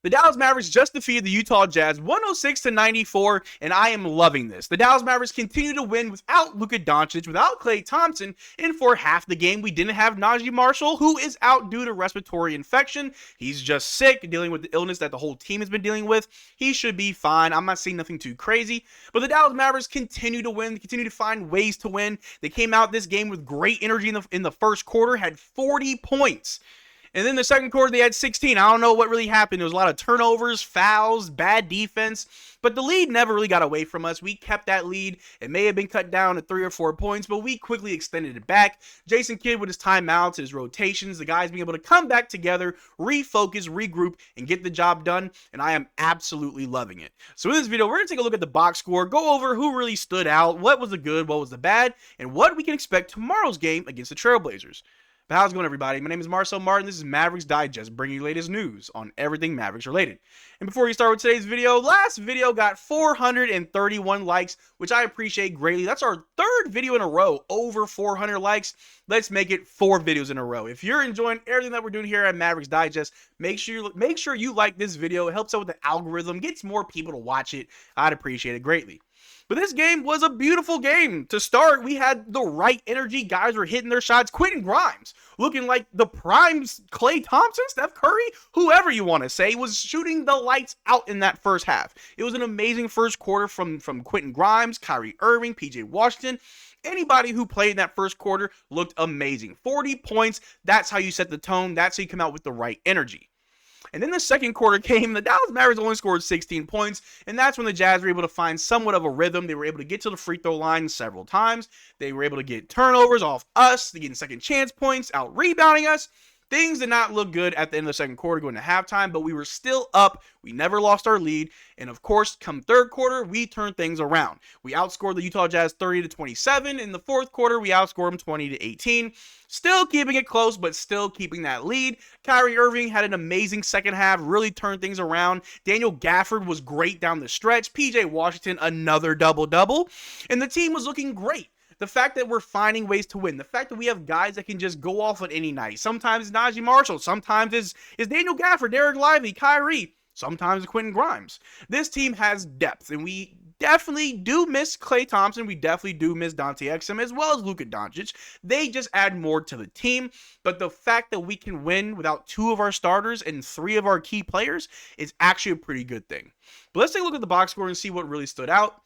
The Dallas Mavericks just defeated the Utah Jazz 106-94, and I am loving this. The Dallas Mavericks continue to win without Luka Doncic, without Klay Thompson, and for half the game, we didn't have Najee Marshall, who is out due to respiratory infection. He's just sick, dealing with the illness that the whole team has been dealing with. He should be fine. I'm not saying nothing too crazy, but the Dallas Mavericks continue to win, continue to find ways to win. They came out this game with great energy in the first quarter, had 40 points. And then the second quarter, they had 16. I don't know what really happened. There was a lot of turnovers, fouls, bad defense. But the lead never really got away from us. We kept that lead. It may have been cut down to 3 or 4 points, but we quickly extended it back. Jason Kidd with his timeouts, his rotations, the guys being able to come back together, refocus, regroup, and get the job done. And I am absolutely loving it. So in this video, we're going to take a look at the box score, go over who really stood out, what was the good, what was the bad, and what we can expect tomorrow's game against the Trailblazers. But how's it going, everybody? My name is Marcel Martin. This is Mavs Digest, bringing you the latest news on everything Mavericks related. And before we start with today's video, last video got 431 likes, which I appreciate greatly. That's our third video in a row over 400 likes. Let's make it 4 videos in a row. If you're enjoying everything that we're doing here at Mavericks Digest, make sure you like this video. It helps out with the algorithm, gets more people to watch it. I'd appreciate it greatly. But this game was a beautiful game. To start, we had the right energy. Guys were hitting their shots. Quentin Grimes, looking like the prime Klay Thompson, Steph Curry, whoever you want to say, was shooting the lights out in that first half. It was an amazing first quarter from Quentin Grimes, Kyrie Irving, PJ Washington. Anybody who played in that first quarter looked amazing. 40 points, that's how you set the tone. That's how you come out with the right energy. And then the second quarter came, the Dallas Mavericks only scored 16 points, and that's when the Jazz were able to find somewhat of a rhythm. They were able to get to the free throw line several times. They were able to get turnovers off us, getting second chance points, out rebounding us. Things did not look good at the end of the second quarter going to halftime, but we were still up. We never lost our lead. And of course, come third quarter, we turned things around. We outscored the Utah Jazz 30-27. In the fourth quarter, we outscored them 20-18. Still keeping it close, but still keeping that lead. Kyrie Irving had an amazing second half, really turned things around. Daniel Gafford was great down the stretch. PJ Washington, another double-double. And the team was looking great. The fact that we're finding ways to win, the fact that we have guys that can just go off on any night. Sometimes it's Najee Marshall, sometimes it's Daniel Gafford, Derrick Lively, Kyrie, sometimes it's Quentin Grimes. This team has depth, and we definitely do miss Klay Thompson. We definitely do miss Dante Exum, as well as Luka Doncic. They just add more to the team, but the fact that we can win without 2 of our starters and 3 of our key players is actually a pretty good thing. But let's take a look at the box score and see what really stood out.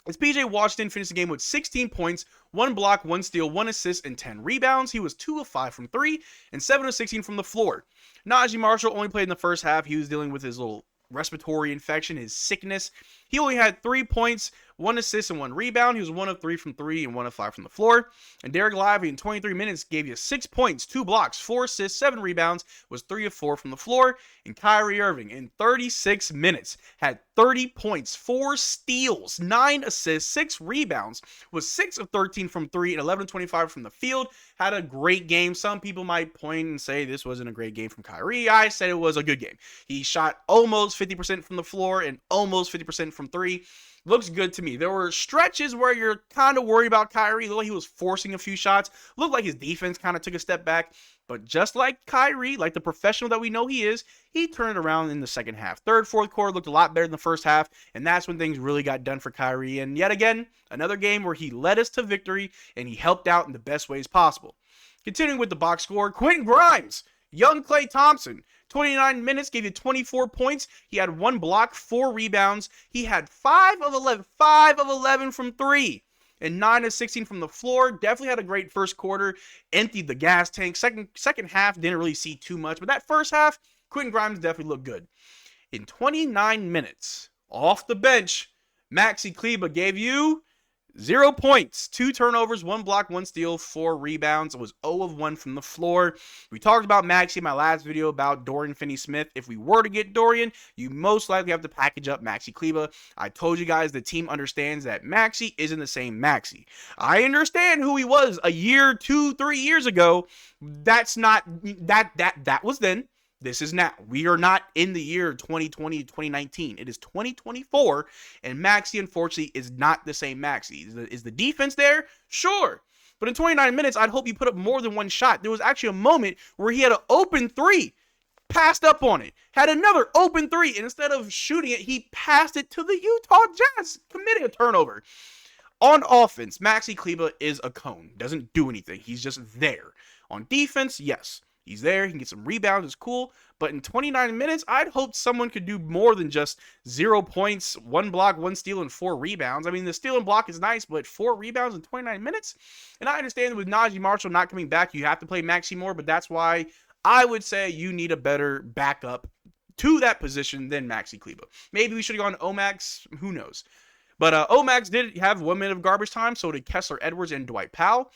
As PJ Washington finished the game with 16 points, 1 block, 1 steal, 1 assist, and 10 rebounds. He was 2 of 5 from 3 and 7 of 16 from the floor. Najee Marshall only played in the first half. He was dealing with his little respiratory infection, his sickness. He only had 3 points, 1 assist, and 1 rebound. He was 1 of 3 from 3 and 1 of 5 from the floor. And Derrick Lively in 23 minutes gave you 6 points, 2 blocks, 4 assists, 7 rebounds, was 3 of 4 from the floor. And Kyrie Irving in 36 minutes had 30 points, 4 steals, 9 assists, 6 rebounds, was 6 of 13 from 3 and 11 of 25 from the field. Had a great game. Some people might point and say this wasn't a great game from Kyrie. I said it was a good game. He shot almost 50% from the floor and almost 50% from 3. Looks good to me. There were stretches where you're kind of worried about Kyrie. Looked like he was forcing a few shots. Looked like his defense kind of took a step back. But just like Kyrie, like the professional that we know he is, he turned it around in the second half. Third, fourth quarter looked a lot better than the first half, and that's when things really got done for Kyrie. And yet again, another game where he led us to victory, and he helped out in the best ways possible. Continuing with the box score, Quentin Grimes, young Klay Thompson, 29 minutes, gave you 24 points. He had 1 block, 4 rebounds. He had 5 of 11 from 3. And 9 of 16 from the floor. Definitely had a great first quarter. Emptied the gas tank. Second half, didn't really see too much. But that first half, Quentin Grimes definitely looked good. In 29 minutes, off the bench, Maxi Kleber gave you 0 points, 2 turnovers, 1 block, 1 steal, 4 rebounds. It was 0 of 1 from the floor. We talked about Maxi in my last video about Dorian Finney-Smith. If we were to get Dorian, you most likely have to package up Maxi Kleber. I told you guys the team understands that Maxi isn't the same Maxi. I understand who he was a year, 2, 3 years ago. That's not, that was then. This is now. We are not in the year 2020, 2019. It is 2024, and Maxi, unfortunately, is not the same Maxi. Is the defense there? Sure. But in 29 minutes, I'd hope you put up more than 1 shot. There was actually a moment where he had an open 3. passed up on it, had another open three, and instead of shooting it, he passed it to the Utah Jazz, committing a turnover. On offense, Maxi Kleber is a cone. Doesn't do anything. He's just there. On defense, yes, he's there. He can get some rebounds. It's cool. But in 29 minutes, I'd hope someone could do more than just 0 points, 1 block, 1 steal, and 4 rebounds. I mean, the steal and block is nice, but 4 rebounds in 29 minutes? And I understand that with Najee Marshall not coming back, you have to play Maxi more, but that's why I would say you need a better backup to that position than Maxi Kleber. Maybe we should have gone Omax. Who knows? But Omax did have 1 minute of garbage time, so did Kessler Edwards and Dwight Powell.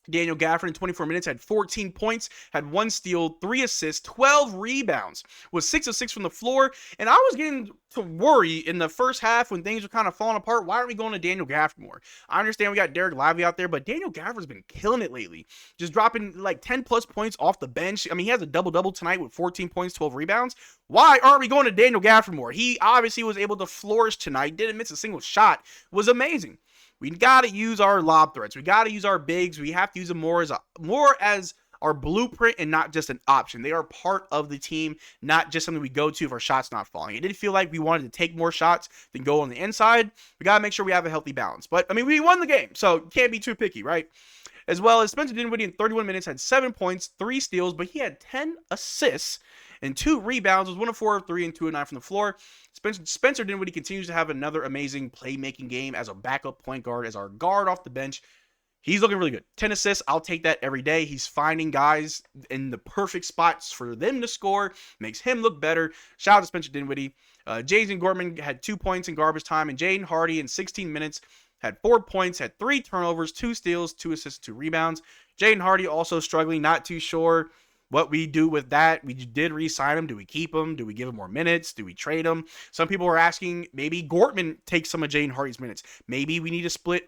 Daniel Gafford in 24 minutes had 14 points, had 1 steal, 3 assists, 12 rebounds, was 6 of 6 from the floor. And I was getting to worry in the first half when things were kind of falling apart. Why aren't we going to Daniel Gafford more? I understand we got Derrick Lively out there, but Daniel Gafford's been killing it lately. Just dropping like 10 plus points off the bench. I mean, he has a double-double tonight with 14 points, 12 rebounds. Why aren't we going to Daniel Gafford more? He obviously was able to flourish tonight, didn't miss a single shot, was amazing. We got to use our lob threats. We got to use our bigs. We have to use them more as our blueprint and not just an option. They are part of the team, not just something we go to if our shot's not falling. It did feel like we wanted to take more shots than go on the inside. We got to make sure we have a healthy balance. But, I mean, we won the game, so can't be too picky, right? As well as Spencer Dinwiddie in 31 minutes had 7 points, 3 steals, but he had 10 assists and 2 rebounds, was 1 of 4 of 3 and 2 of 9 from the floor. Spencer Dinwiddie continues to have another amazing playmaking game as a backup point guard, as our guard off the bench. He's looking really good. 10 assists, I'll take that every day. He's finding guys in the perfect spots for them to score, makes him look better. Shout out to Spencer Dinwiddie. Jason Gorman had 2 points in garbage time, and Jaden Hardy in 16 minutes had 4 points, had 3 turnovers, 2 steals, 2 assists, 2 rebounds. Jaden Hardy also struggling, not too sure what we do with that. We did re-sign him. Do we keep him? Do we give him more minutes? Do we trade him? Some people are asking, maybe Gortman takes some of Jaden Hardy's minutes. Maybe we need to split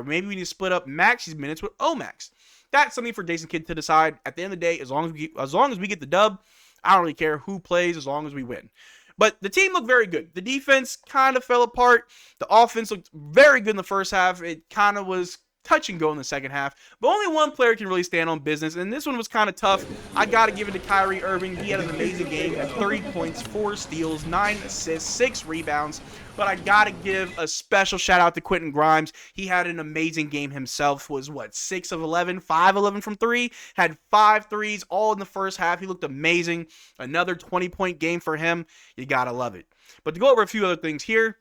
maybe we need to split up Maxi's minutes with Omax. That's something for Jason Kidd to decide. At the end of the day, as long as we get the dub, I don't really care who plays as long as we win. But the team looked very good. The defense kind of fell apart. The offense looked very good in the first half. It kind of was touch and go in the second half, but only one player can really stand on business, and this one was kind of tough. I got to give it to Kyrie Irving. He had an amazing game, had 30 points, 4 steals, 9 assists, 6 rebounds, but I got to give a special shout out to Quentin Grimes. He had an amazing game himself, was 6 of 11, 5 of 11 from 3, had 5 threes all in the first half. He looked amazing. Another 20-point game for him. You got to love it. But to go over a few other things here,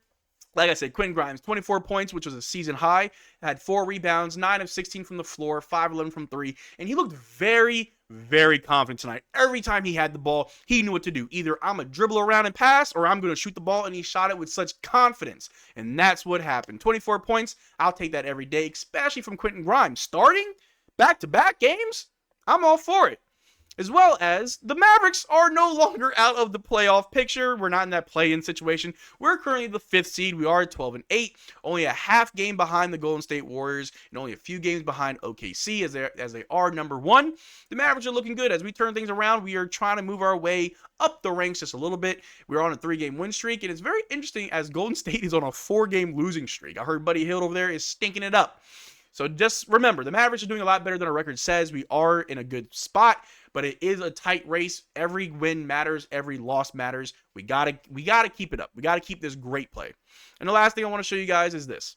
like I said, Quentin Grimes, 24 points, which was a season high, had 4 rebounds, 9 of 16 from the floor, 5 of 11 from 3, and he looked very, very confident tonight. Every time he had the ball, he knew what to do. Either I'm going to dribble around and pass, or I'm going to shoot the ball, and he shot it with such confidence, and that's what happened. 24 points, I'll take that every day, especially from Quentin Grimes. Starting back-to-back games, I'm all for it. As well as the Mavericks are no longer out of the playoff picture. We're not in that play-in situation. We're currently the 5th seed. We are at 12-8, only a half game behind the Golden State Warriors, and only a few games behind OKC as they are number 1. The Mavericks are looking good. As we turn things around, we are trying to move our way up the ranks just a little bit. We're on a 3-game win streak, and it's very interesting as Golden State is on a 4-game losing streak. I heard Buddy Hield over there is stinking it up. So just remember, the Mavericks are doing a lot better than our record says. We are in a good spot, but it is a tight race. Every win matters. Every loss matters. We gotta keep it up. We gotta keep this great play. And the last thing I want to show you guys is this.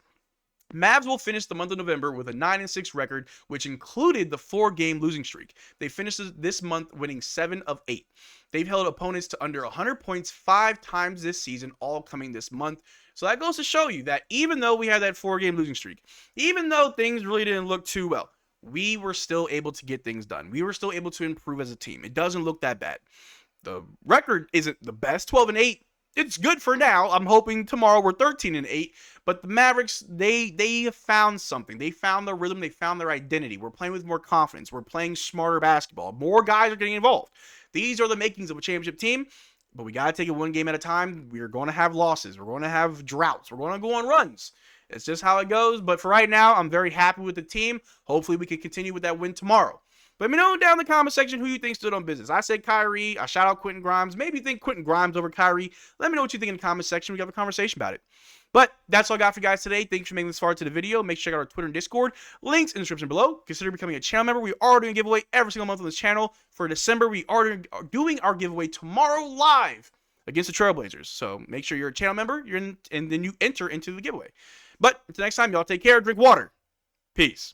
Mavs will finish the month of November with a 9-6 record, which included the 4-game losing streak. They finished this month winning 7 of 8. They've held opponents to under 100 points 5 times this season, all coming this month. So that goes to show you that even though we had that 4-game losing streak, even though things really didn't look too well, we were still able to get things done. We were still able to improve as a team. It doesn't look that bad. The record isn't the best, 12-8. It's good for now. I'm hoping tomorrow we're 13-8. But the Mavericks, they have found something. They found their rhythm. They found their identity. We're playing with more confidence. We're playing smarter basketball. More guys are getting involved. These are the makings of a championship team. But we got to take it one game at a time. We're going to have losses. We're going to have droughts. We're going to go on runs. It's just how it goes. But for right now, I'm very happy with the team. Hopefully we can continue with that win tomorrow. But let me know down in the comment section who you think stood on business. I said Kyrie. I shout out Quentin Grimes. Maybe you think Quentin Grimes over Kyrie. Let me know what you think in the comment section. We can have a conversation about it. But that's all I got for you guys today. Thanks for making this far into the video. Make sure you check out our Twitter and Discord. Links in the description below. Consider becoming a channel member. We are doing a giveaway every single month on this channel. For December, we are doing our giveaway tomorrow live against the Trailblazers. So make sure you're a channel member, and then you enter into the giveaway. But until next time, y'all take care, drink water. Peace.